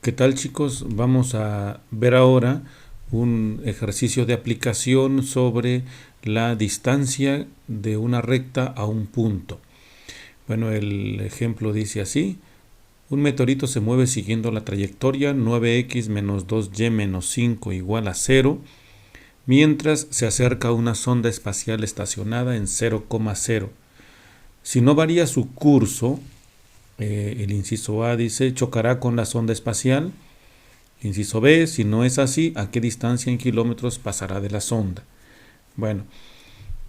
¿Qué tal, chicos? Vamos a ver ahora un ejercicio de aplicación sobre la distancia de una recta a un punto. Bueno, el ejemplo dice así: un meteorito se mueve siguiendo la trayectoria 9x menos 2y menos 5 igual a 0, mientras se acerca a una sonda espacial estacionada en 0,0. Si no varía su curso, el inciso A dice, chocará con la sonda espacial. Inciso B, si no es así, ¿a qué distancia en kilómetros pasará de la sonda? Bueno,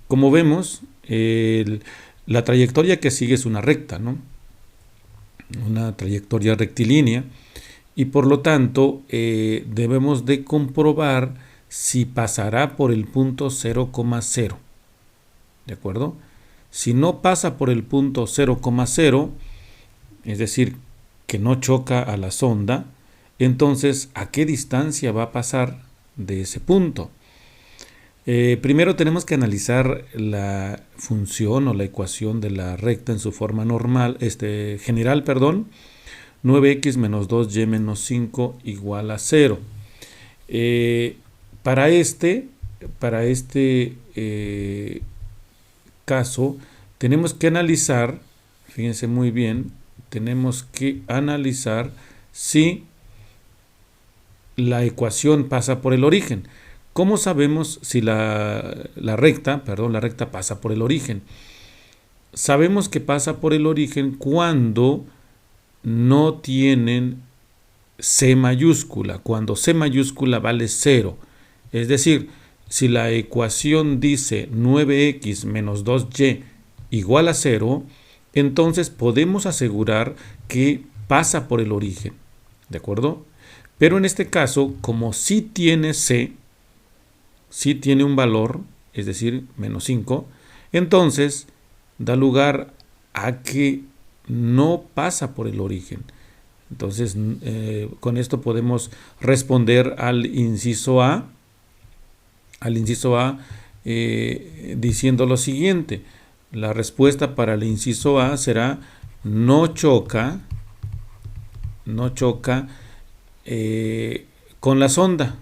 como vemos, la trayectoria que sigue es una recta, ¿no? Una trayectoria rectilínea, y por lo tanto debemos de comprobar si pasará por el punto 0,0. ¿De acuerdo? Si no pasa por el punto 0,0, es decir, que no choca a la sonda, entonces, ¿a qué distancia va a pasar de ese punto? Primero tenemos que analizar la función o la ecuación de la recta en su forma normal, general, 9x menos 2y menos 5 igual a 0. Para este caso, tenemos que analizar, fíjense muy bien, tenemos que analizar si la ecuación pasa por el origen. ¿Cómo sabemos si la recta pasa por el origen? Sabemos que pasa por el origen cuando no tienen C mayúscula, cuando C mayúscula vale 0. Es decir, si la ecuación dice 9x menos 2y igual a 0, entonces podemos asegurar que pasa por el origen. ¿De acuerdo? Pero en este caso, como sí tiene C, sí tiene un valor, es decir, menos 5, entonces da lugar a que no pasa por el origen. Entonces, con esto podemos responder al inciso A, diciendo lo siguiente: la respuesta para el inciso A será no choca con la sonda,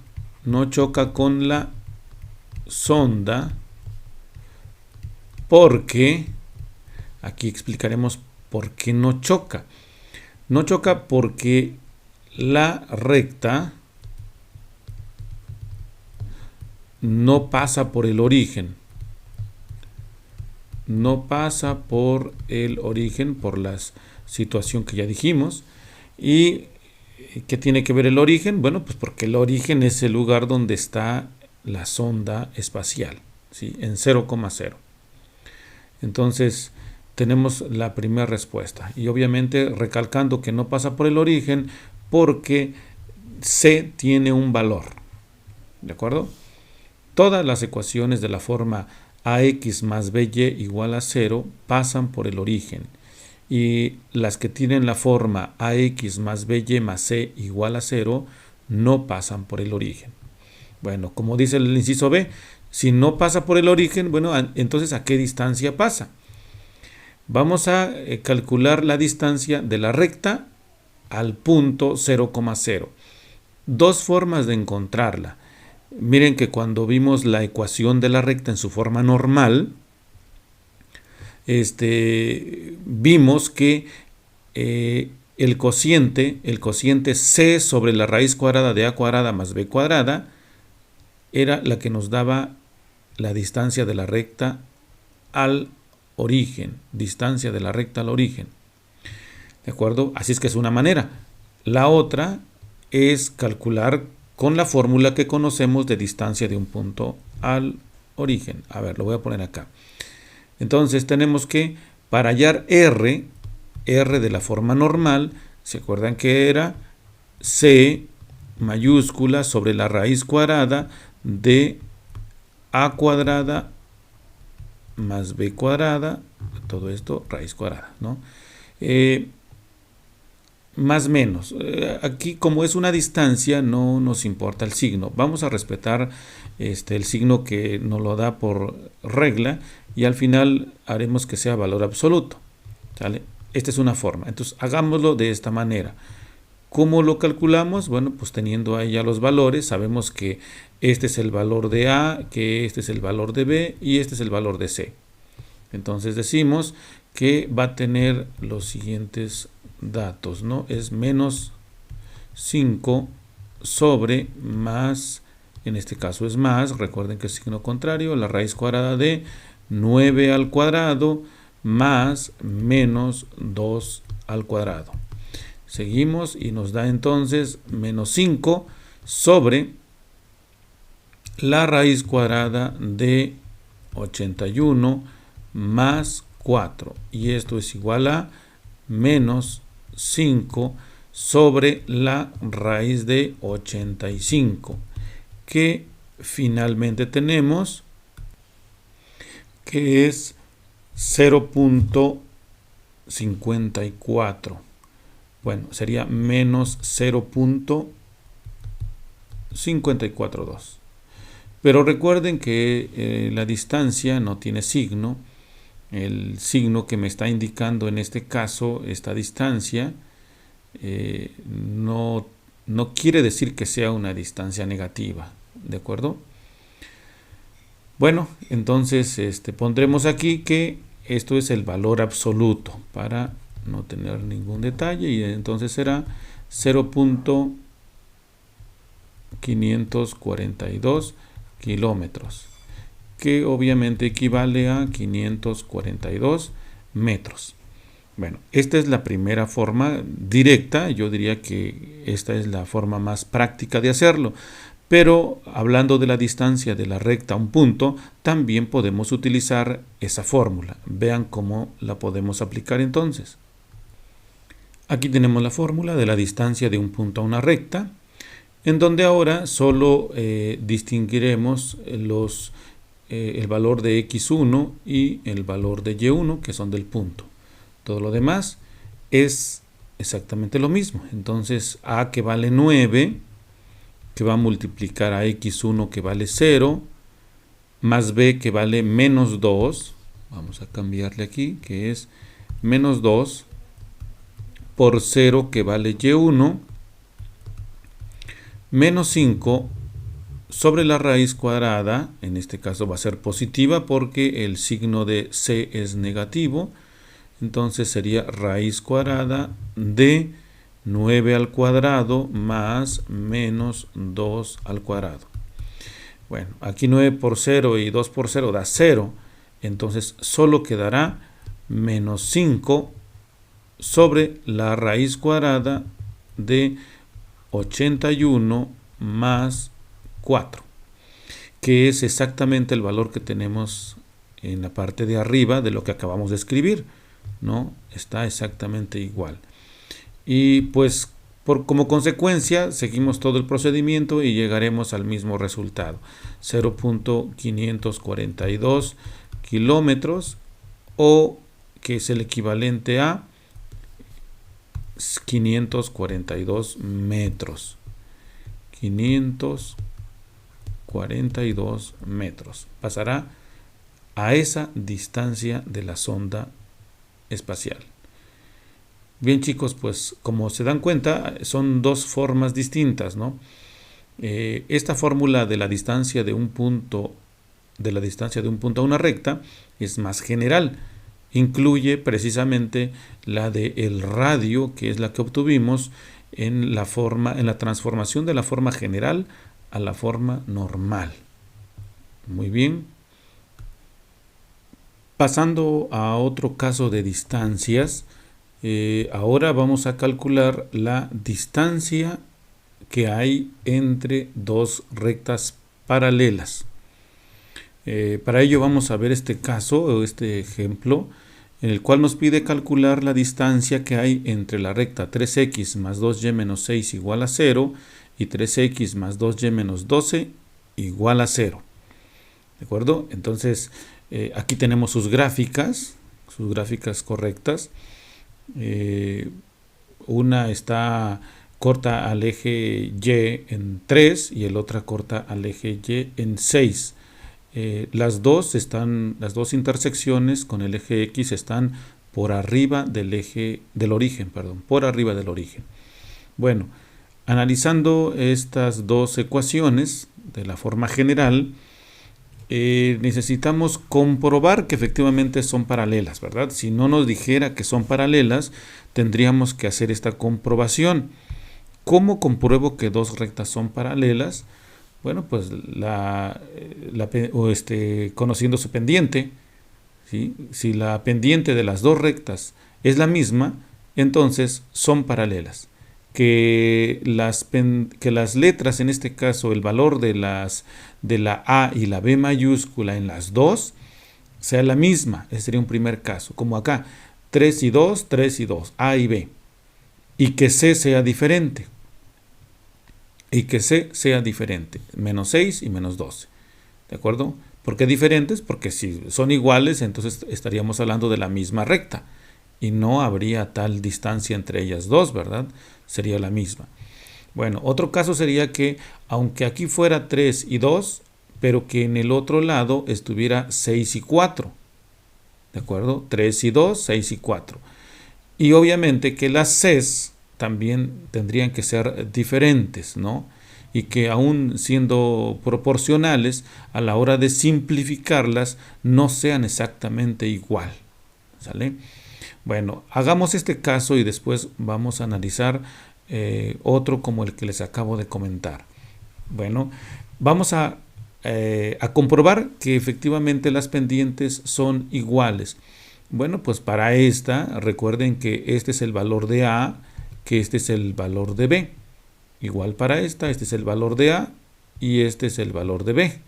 no choca con la sonda, porque aquí explicaremos por qué no choca. No choca porque la recta no pasa por el origen. No pasa por el origen por la situación que ya dijimos. ¿Y qué tiene que ver el origen? Bueno, pues porque el origen es el lugar donde está la sonda espacial, ¿sí? En 0,0. Entonces, tenemos la primera respuesta. Y obviamente recalcando que no pasa por el origen porque C tiene un valor. ¿De acuerdo? Todas las ecuaciones de la forma AX más BY igual a 0 pasan por el origen. Y las que tienen la forma AX más BY más C igual a 0 no pasan por el origen. Bueno, como dice el inciso B, si no pasa por el origen, bueno, entonces ¿a qué distancia pasa? Vamos a calcular la distancia de la recta al punto 0,0. Dos formas de encontrarla. Miren que cuando vimos la ecuación de la recta en su forma normal, vimos que el cociente C sobre la raíz cuadrada de A cuadrada más B cuadrada era la que nos daba la distancia de la recta al origen. Distancia de la recta al origen. ¿De acuerdo? Así es que es una manera. La otra es calcular con la fórmula que conocemos de distancia de un punto al origen. A ver, lo voy a poner acá. Entonces tenemos que, para hallar R de la forma normal, ¿se acuerdan que era C mayúscula sobre la raíz cuadrada de A cuadrada más B cuadrada, todo esto raíz cuadrada, ¿no? Más menos. Aquí, como es una distancia, no nos importa el signo. Vamos a respetar el signo que nos lo da por regla y al final haremos que sea valor absoluto. ¿Sale? Esta es una forma. Entonces, hagámoslo de esta manera. ¿Cómo lo calculamos? Bueno, pues teniendo ahí ya los valores, sabemos que este es el valor de A, que este es el valor de B y este es el valor de C. Entonces decimos que va a tener los siguientes datos, ¿no? Es menos 5 sobre más, en este caso es más, recuerden que es signo contrario, la raíz cuadrada de 9 al cuadrado más menos 2 al cuadrado. Seguimos y nos da entonces menos 5 sobre la raíz cuadrada de 81 más 4. Y esto es igual a menos 5 sobre la raíz de 85. Que finalmente tenemos que es 0.54. Bueno, sería menos 0.542. Pero recuerden que la distancia no tiene signo. El signo que me está indicando en este caso esta distancia no quiere decir que sea una distancia negativa. ¿De acuerdo? Bueno, entonces pondremos aquí que esto es el valor absoluto para no tener ningún detalle y entonces será 0.542 kilómetros, que obviamente equivale a 542 metros. Bueno, esta es la primera forma directa, yo diría que esta es la forma más práctica de hacerlo, pero hablando de la distancia de la recta a un punto, también podemos utilizar esa fórmula. Vean cómo la podemos aplicar entonces. Aquí tenemos la fórmula de la distancia de un punto a una recta, en donde ahora solo distinguiremos el valor de x1 y el valor de y1, que son del punto. Todo lo demás es exactamente lo mismo. Entonces a, que vale 9, que va a multiplicar a x1 que vale 0, más b que vale menos 2, vamos a cambiarle aquí, que es menos 2, por 0 que vale y1, menos 5 sobre la raíz cuadrada, en este caso va a ser positiva porque el signo de c es negativo, entonces sería raíz cuadrada de 9 al cuadrado más menos 2 al cuadrado. Bueno, aquí 9 por 0 y 2 por 0 da 0, entonces solo quedará menos 5 sobre la raíz cuadrada de 81 más 4, que es exactamente el valor que tenemos en la parte de arriba de lo que acabamos de escribir, ¿no? Está exactamente igual. Y pues como consecuencia seguimos todo el procedimiento y llegaremos al mismo resultado, 0.542 kilómetros, o que es el equivalente a 542 metros. 542 metros. Pasará a esa distancia de la sonda espacial. Bien, chicos, pues como se dan cuenta, son dos formas distintas, ¿no? Esta fórmula de la distancia de un punto a una recta es más general. Incluye precisamente la del radio, que es la que obtuvimos en la transformación de la forma general a la forma normal. Muy bien. Pasando a otro caso de distancias, ahora vamos a calcular la distancia que hay entre dos rectas paralelas. Para ello vamos a ver este caso o este ejemplo en el cual nos pide calcular la distancia que hay entre la recta 3x más 2y menos 6 igual a 0 y 3x más 2y menos 12 igual a 0. ¿De acuerdo? Entonces aquí tenemos sus gráficas correctas. Una está corta al eje Y en 3 y el otra corta al eje Y en 6. Las dos intersecciones con el eje X están por arriba del origen. Bueno, analizando estas dos ecuaciones de la forma general, necesitamos comprobar que efectivamente son paralelas, ¿verdad? Si no nos dijera que son paralelas, tendríamos que hacer esta comprobación. ¿Cómo compruebo que dos rectas son paralelas? Bueno, pues conociendo su pendiente, ¿sí? Si la pendiente de las dos rectas es la misma, entonces son paralelas. Que las letras, en este caso, el valor de la A y la B mayúscula en las dos, sea la misma. Ese sería un primer caso. Como acá, 3 y 2, 3 y 2, A y B. Y que C sea diferente. Menos 6 y menos 12. ¿De acuerdo? ¿Por qué diferentes? Porque si son iguales, entonces estaríamos hablando de la misma recta. Y no habría tal distancia entre ellas dos, ¿verdad? Sería la misma. Bueno, otro caso sería que, aunque aquí fuera 3 y 2, pero que en el otro lado estuviera 6 y 4. ¿De acuerdo? 3 y 2, 6 y 4. Y obviamente que las Cs también tendrían que ser diferentes, ¿no? Y que aún siendo proporcionales, a la hora de simplificarlas, no sean exactamente igual. ¿Sale? Bueno, hagamos este caso y después vamos a analizar otro como el que les acabo de comentar. Bueno, vamos a comprobar que efectivamente las pendientes son iguales. Bueno, pues para esta, recuerden que este es el valor de A, que este es el valor de B. Igual para esta, este es el valor de A y este es el valor de B.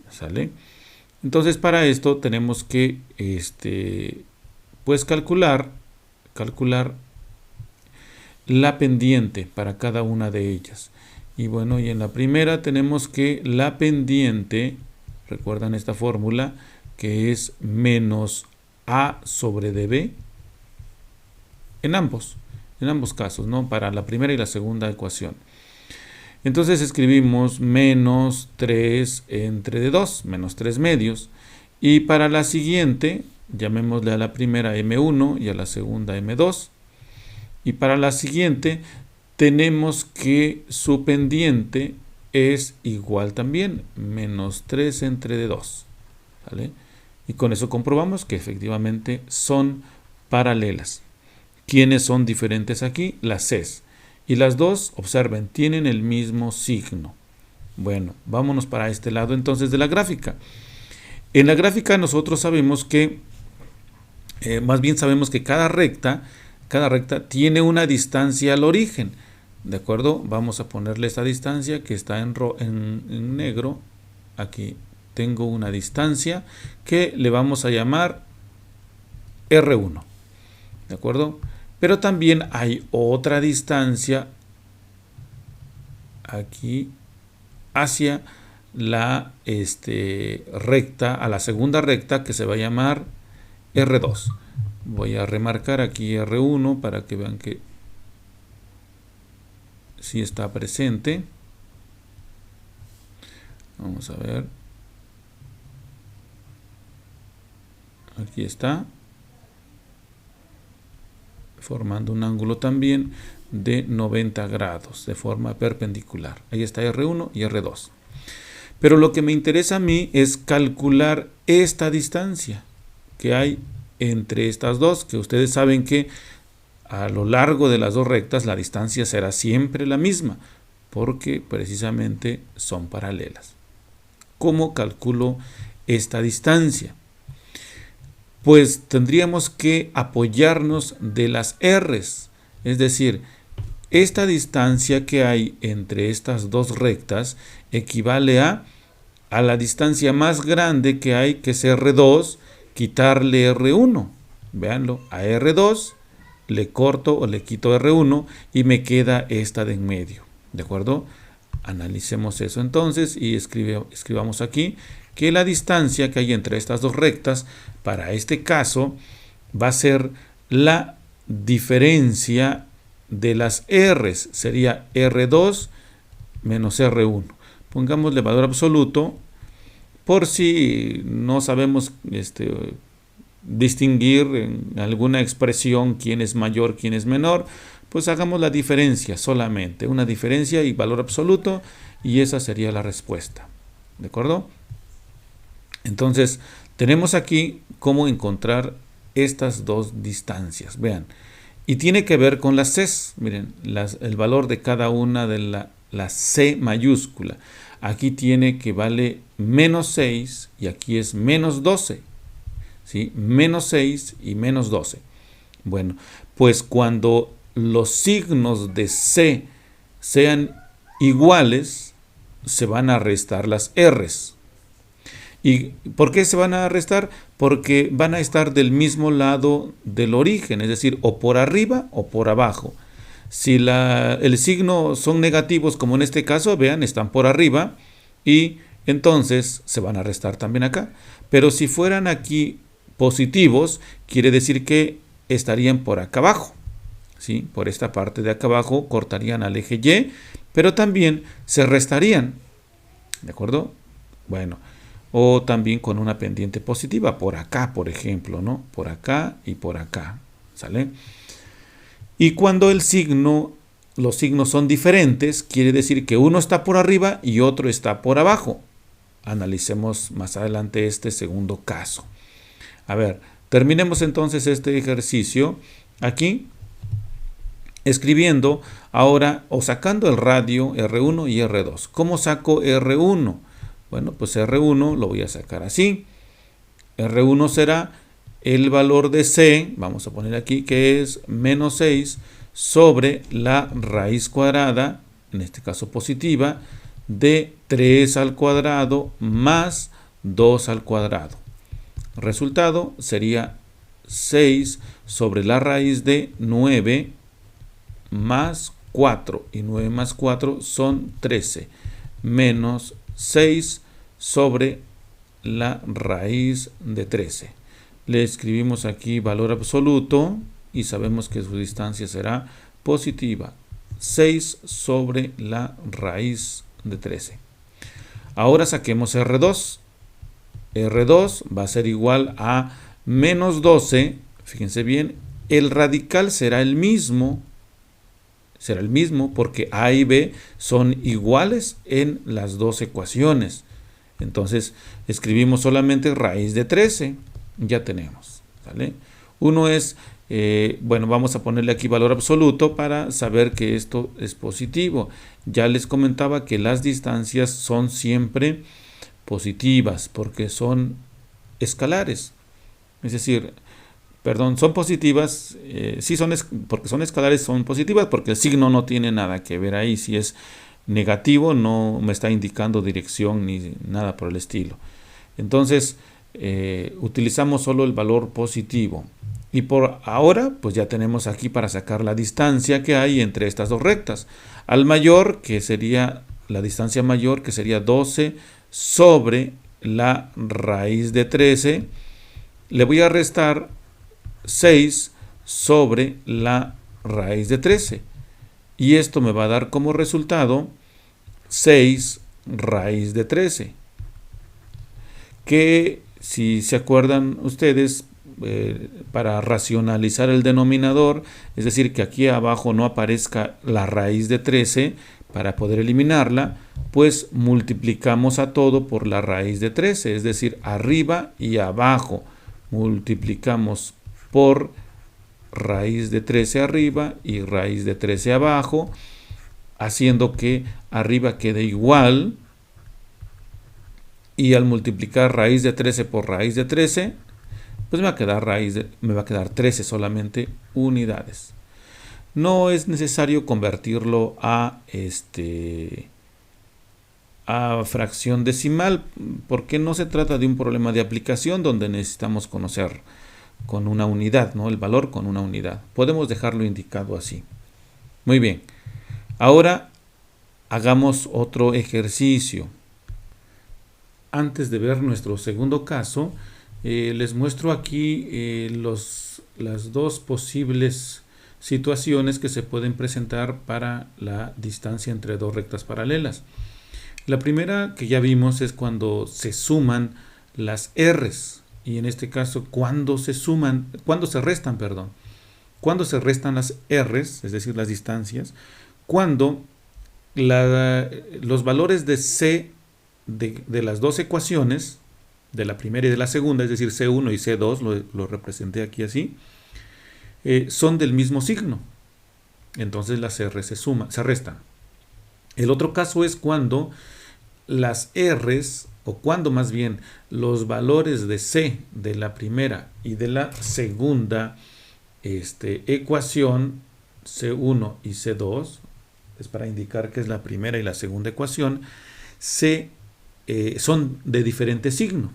¿Sale? Entonces para esto tenemos que pues calcular la pendiente para cada una de ellas. Y bueno, y en la primera tenemos que la pendiente, recuerdan esta fórmula, que es menos A sobre dB en ambos casos, ¿no? Para la primera y la segunda ecuación. Entonces escribimos menos 3 entre de 2, menos 3 medios. Y para la siguiente, llamémosle a la primera M1 y a la segunda M2. Y para la siguiente, tenemos que su pendiente es igual también, menos 3 entre de 2. ¿Vale? Y con eso comprobamos que efectivamente son paralelas. ¿Quiénes son diferentes aquí? Las Cs. Y las dos, observen, tienen el mismo signo. Bueno, vámonos para este lado entonces de la gráfica. En la gráfica nosotros sabemos que, más bien sabemos que cada recta tiene una distancia al origen. ¿De acuerdo? Vamos a ponerle esta distancia que está en negro. Aquí tengo una distancia que le vamos a llamar R1. ¿De acuerdo? Pero también hay otra distancia aquí hacia la recta, a la segunda recta, que se va a llamar R2. Voy a remarcar aquí R1 para que vean que sí está presente. Vamos a ver. Aquí está. Formando un ángulo también de 90 grados de forma perpendicular. Ahí está R1 y R2. Pero lo que me interesa a mí es calcular esta distancia que hay entre estas dos, que ustedes saben que a lo largo de las dos rectas la distancia será siempre la misma, porque precisamente son paralelas. ¿Cómo calculo esta distancia? Pues tendríamos que apoyarnos de las R's, es decir, esta distancia que hay entre estas dos rectas equivale a la distancia más grande que hay, que es R2, quitarle R1. Véanlo, a R2 le corto o le quito R1 y me queda esta de en medio. ¿De acuerdo? Analicemos eso entonces y escribamos aquí que la distancia que hay entre estas dos rectas, para este caso, va a ser la diferencia de las R's. Sería R2 menos R1. Pongámosle valor absoluto por si no sabemos distinguir en alguna expresión quién es mayor, quién es menor, pues hagamos la diferencia solamente, una diferencia y valor absoluto, y esa sería la respuesta. ¿De acuerdo? Entonces, tenemos aquí cómo encontrar estas dos distancias. Vean, y tiene que ver con las Cs. Miren, el valor de cada una de la C mayúscula. Aquí tiene que vale menos 6 y aquí es menos 12. ¿Sí? Menos 6 y menos 12. Bueno, pues cuando los signos de C sean iguales, se van a restar las R's. ¿Y por qué se van a restar? Porque van a estar del mismo lado del origen, es decir, o por arriba o por abajo. Si el signo son negativos, como en este caso, vean, están por arriba y entonces se van a restar también acá. Pero si fueran aquí positivos, quiere decir que estarían por acá abajo. ¿Sí? Por esta parte de acá abajo cortarían al eje Y, pero también se restarían. ¿De acuerdo? Bueno, o también con una pendiente positiva, por acá, por ejemplo, ¿no? Por acá y por acá. ¿Sale? Y cuando los signos son diferentes, quiere decir que uno está por arriba y otro está por abajo. Analicemos más adelante este segundo caso. A ver, terminemos entonces este ejercicio aquí, escribiendo ahora o sacando el radio R1 y R2. ¿Cómo saco R1? Bueno, pues R1 lo voy a sacar así. R1 será el valor de C, vamos a poner aquí que es menos 6 sobre la raíz cuadrada, en este caso positiva, de 3 al cuadrado más 2 al cuadrado. Resultado sería 6 sobre la raíz de 9 más 4, y 9 más 4 son 13, menos 6 sobre la raíz de 13. Le escribimos aquí valor absoluto y sabemos que su distancia será positiva, 6 sobre la raíz de 13. Ahora saquemos R2. R2 va a ser igual a menos 12, fíjense bien, el radical será el mismo porque A y B son iguales en las dos ecuaciones. Entonces escribimos solamente raíz de 13, ya tenemos, ¿vale? Uno es, bueno, vamos a ponerle aquí valor absoluto para saber que esto es positivo. Ya les comentaba que las distancias son siempre positivas porque son escalares, es decir, perdón, son positivas, sí porque son escalares, son positivas porque el signo no tiene nada que ver ahí. Si es negativo no me está indicando dirección ni nada por el estilo. Entonces utilizamos solo el valor positivo y por ahora pues ya tenemos aquí para sacar la distancia que hay entre estas dos rectas. Al mayor, que sería la distancia mayor, que sería 12 sobre la raíz de 13, le voy a restar 6 sobre la raíz de 13 y esto me va a dar como resultado 6 raíz de 13, que si se acuerdan ustedes, para racionalizar el denominador, es decir, que aquí abajo no aparezca la raíz de 13 para poder eliminarla, pues multiplicamos a todo por la raíz de 13, es decir, arriba y abajo multiplicamos por raíz de 13 arriba y raíz de 13 abajo, haciendo que arriba quede igual, y al multiplicar raíz de 13 por raíz de 13, pues me va a quedar 13 solamente unidades. No es necesario convertirlo a fracción decimal, porque no se trata de un problema de aplicación donde necesitamos conocer con una unidad, ¿no? El valor con una unidad. Podemos dejarlo indicado así. Muy bien. Ahora hagamos otro ejercicio. Antes de ver nuestro segundo caso, les muestro aquí las dos posibles situaciones que se pueden presentar para la distancia entre dos rectas paralelas. La primera que ya vimos es cuando se suman las R's. y en este caso cuando se restan, perdón. Cuando se restan las r's, es decir, las distancias, cuando los valores de c de las dos ecuaciones, de la primera y de la segunda, es decir, C1 y C2, lo representé aquí así, son del mismo signo. Entonces las R se restan. El otro caso es cuando las R's, o cuando más bien los valores de C de la primera y de la segunda ecuación, C1 y C2, es para indicar que es la primera y la segunda ecuación, son de diferente signo.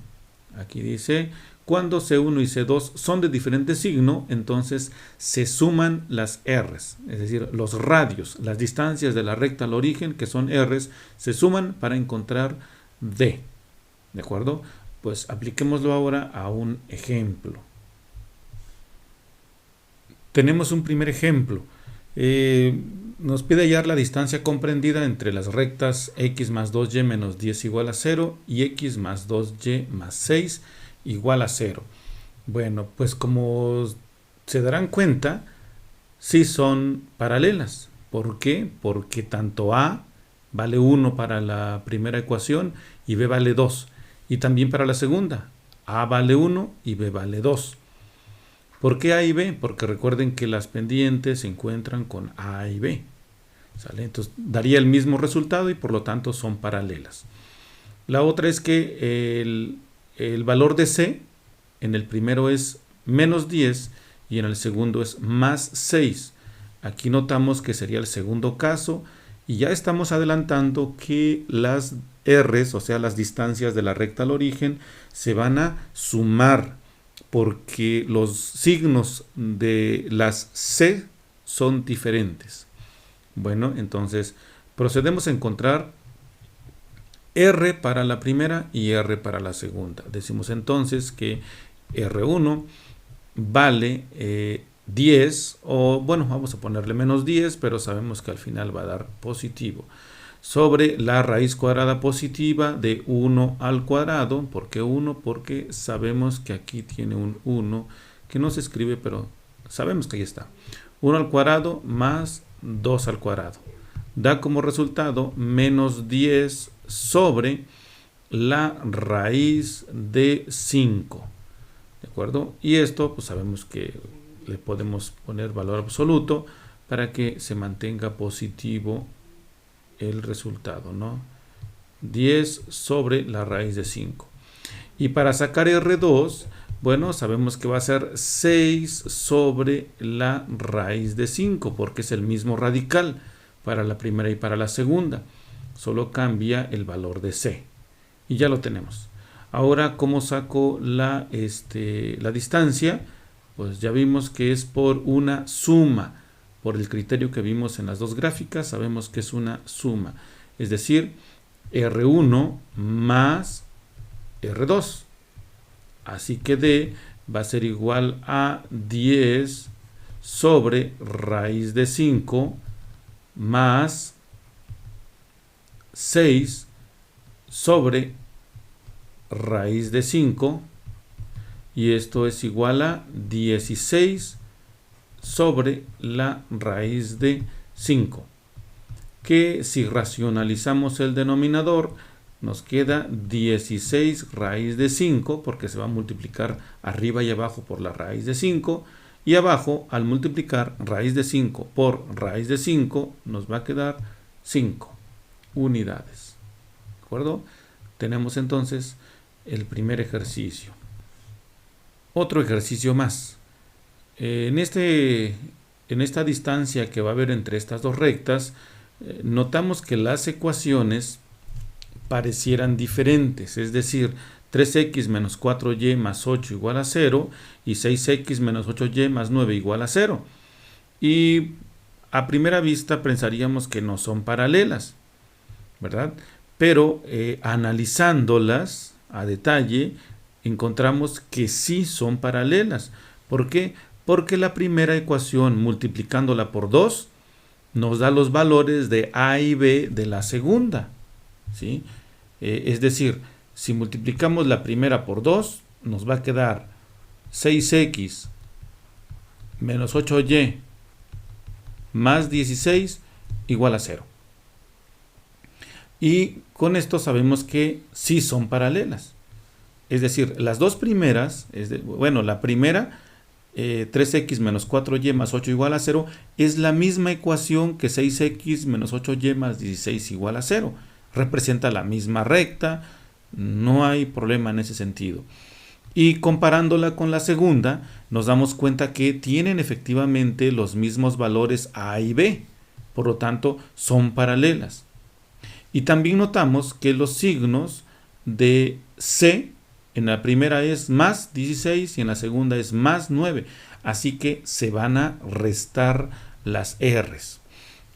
Aquí dice, cuando C1 y C2 son de diferente signo, entonces se suman las R's, es decir, los radios, las distancias de la recta al origen, que son R's, se suman para encontrar D. ¿De acuerdo? Pues apliquémoslo ahora a un ejemplo. Tenemos un primer ejemplo. Nos pide hallar la distancia comprendida entre las rectas x más 2y menos 10 igual a 0 y x más 2y más 6 igual a 0. Bueno, pues como se darán cuenta, sí son paralelas. ¿Por qué? Porque tanto a vale 1 para la primera ecuación y b vale 2. Y también para la segunda, a vale 1 y b vale 2. ¿Por qué A y B? Porque recuerden que las pendientes se encuentran con A y B. ¿Sale? Entonces daría el mismo resultado y por lo tanto son paralelas. La otra es que el valor de C en el primero es menos 10 y en el segundo es más 6. Aquí notamos que sería el segundo caso y ya estamos adelantando que las R's, o sea las distancias de la recta al origen, se van a sumar, porque los signos de las C son diferentes. Bueno, entonces procedemos a encontrar R para la primera y R para la segunda. Decimos entonces que R1 vale 10, o bueno, vamos a ponerle menos 10, pero sabemos que al final va a dar positivo, sobre la raíz cuadrada positiva de 1 al cuadrado. ¿Por qué 1? Porque sabemos que aquí tiene un 1 que no se escribe, pero sabemos que ahí está. 1 al cuadrado más 2 al cuadrado. Da como resultado menos 10 sobre la raíz de 5. ¿De acuerdo? Y esto, pues sabemos que le podemos poner valor absoluto para que se mantenga positivo el resultado, ¿no? 10 sobre la raíz de 5. Y para sacar R2, bueno, sabemos que va a ser 6 sobre la raíz de 5, porque es el mismo radical para la primera y para la segunda. Solo cambia el valor de C. Y ya lo tenemos. Ahora, ¿cómo saco la distancia? Pues ya vimos que es por una suma. Por el criterio que vimos en las dos gráficas, sabemos que es una suma. Es decir, R1 más R2. Así que D va a ser igual a 10 sobre raíz de 5 más 6 sobre raíz de 5. Y esto es igual a 16 sobre la raíz de 5, que si racionalizamos el denominador nos queda 16 raíz de 5, porque se va a multiplicar arriba y abajo por la raíz de 5, y abajo al multiplicar raíz de 5 por raíz de 5 nos va a quedar 5 unidades. ¿De acuerdo? Tenemos entonces el primer ejercicio. Otro ejercicio más. En esta distancia que va a haber entre estas dos rectas, notamos que las ecuaciones parecieran diferentes, es decir, 3x menos 4y más 8 igual a 0 y 6x menos 8y más 9 igual a 0. Y a primera vista pensaríamos que no son paralelas, ¿verdad? Pero analizándolas a detalle, encontramos que sí son paralelas. ¿Por qué? Porque la primera ecuación, multiplicándola por 2, nos da los valores de A y B de la segunda, ¿sí? Es decir, si multiplicamos la primera por 2, nos va a quedar 6x menos 8y más 16 igual a 0. Y con esto sabemos que sí son paralelas. Es decir, las dos primeras, la primera, 3x menos 4y más 8 igual a 0, es la misma ecuación que 6x menos 8y más 16 igual a 0. Representa la misma recta, no hay problema en ese sentido. Y comparándola con la segunda, nos damos cuenta que tienen efectivamente los mismos valores a y b. Por lo tanto, son paralelas. Y también notamos que los signos de C, en la primera es más 16 y en la segunda es más 9. Así que se van a restar las R's.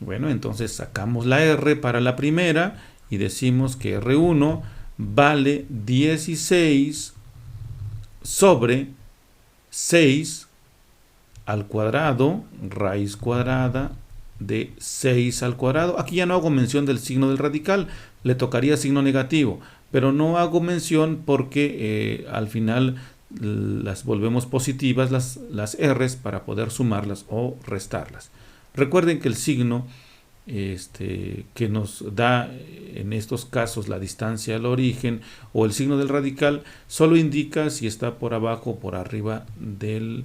Bueno, entonces sacamos la R para la primera y decimos que R1 vale 16 sobre 6 al cuadrado, raíz cuadrada de 6 al cuadrado. Aquí ya no hago mención del signo del radical, le tocaría signo negativo, pero no hago mención porque al final las volvemos positivas las R's para poder sumarlas o restarlas. Recuerden que el signo que nos da en estos casos la distancia al origen o el signo del radical solo indica si está por abajo o por arriba del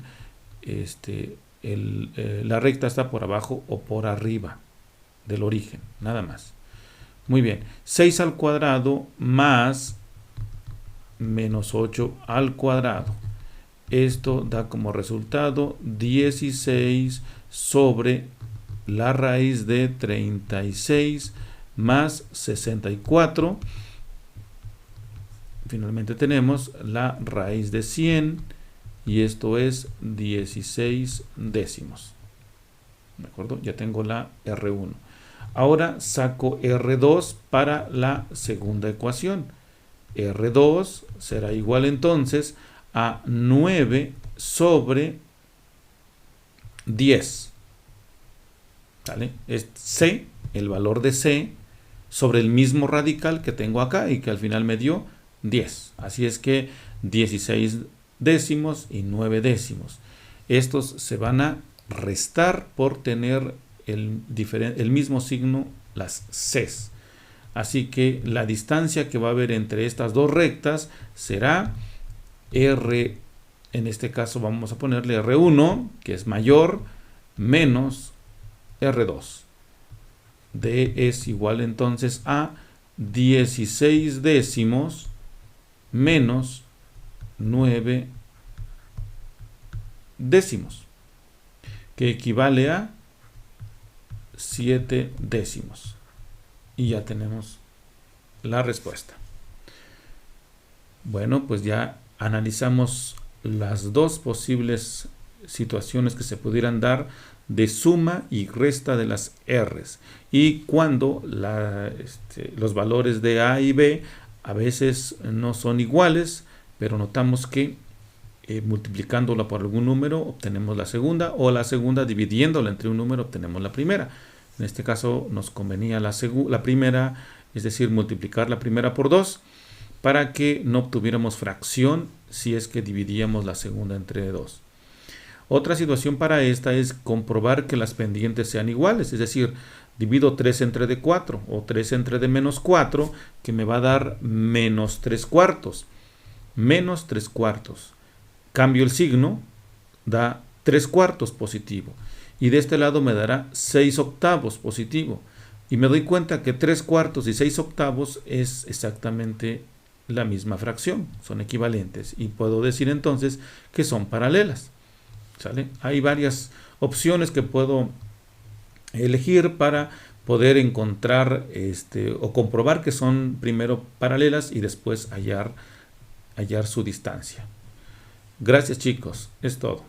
la recta está por abajo o por arriba del origen, nada más. Muy bien, 6 al cuadrado más menos 8 al cuadrado. Esto da como resultado 16 sobre la raíz de 36 más 64. Finalmente tenemos la raíz de 100 y esto es 16 décimos. ¿De acuerdo? Ya tengo la R1. Ahora saco R2 para la segunda ecuación. R2 será igual entonces a 9 sobre 10. ¿Vale? Es C, el valor de C, sobre el mismo radical que tengo acá y que al final me dio 10. Así es que 16 décimos y 9 décimos. Estos se van a restar por tener el mismo signo, las Cs. Así que la distancia que va a haber entre estas dos rectas será R, en este caso vamos a ponerle R1, que es mayor, menos R2. D es igual entonces a 16 décimos menos 9 décimos, que equivale a 7 décimos. Y ya tenemos la respuesta. Bueno, pues ya analizamos las dos posibles situaciones que se pudieran dar de suma y resta de las R's. Y cuando los valores de A y B a veces no son iguales, pero notamos que multiplicándola por algún número obtenemos la segunda, o la segunda dividiéndola entre un número obtenemos la primera. En este caso nos convenía la primera, es decir, multiplicar la primera por 2 para que no obtuviéramos fracción si es que dividíamos la segunda entre 2. Otra situación para esta es comprobar que las pendientes sean iguales, es decir, divido 3 entre d 4 o 3 entre d menos 4, que me va a dar menos 3 cuartos. Menos 3 cuartos. Cambio el signo, da 3 cuartos positivo. Y de este lado me dará 6 octavos positivo. Y me doy cuenta que 3 cuartos y 6 octavos es exactamente la misma fracción, son equivalentes. Y puedo decir entonces que son paralelas. ¿Sale? Hay varias opciones que puedo elegir para poder encontrar o comprobar que son primero paralelas y después hallar su distancia. Gracias, chicos, es todo.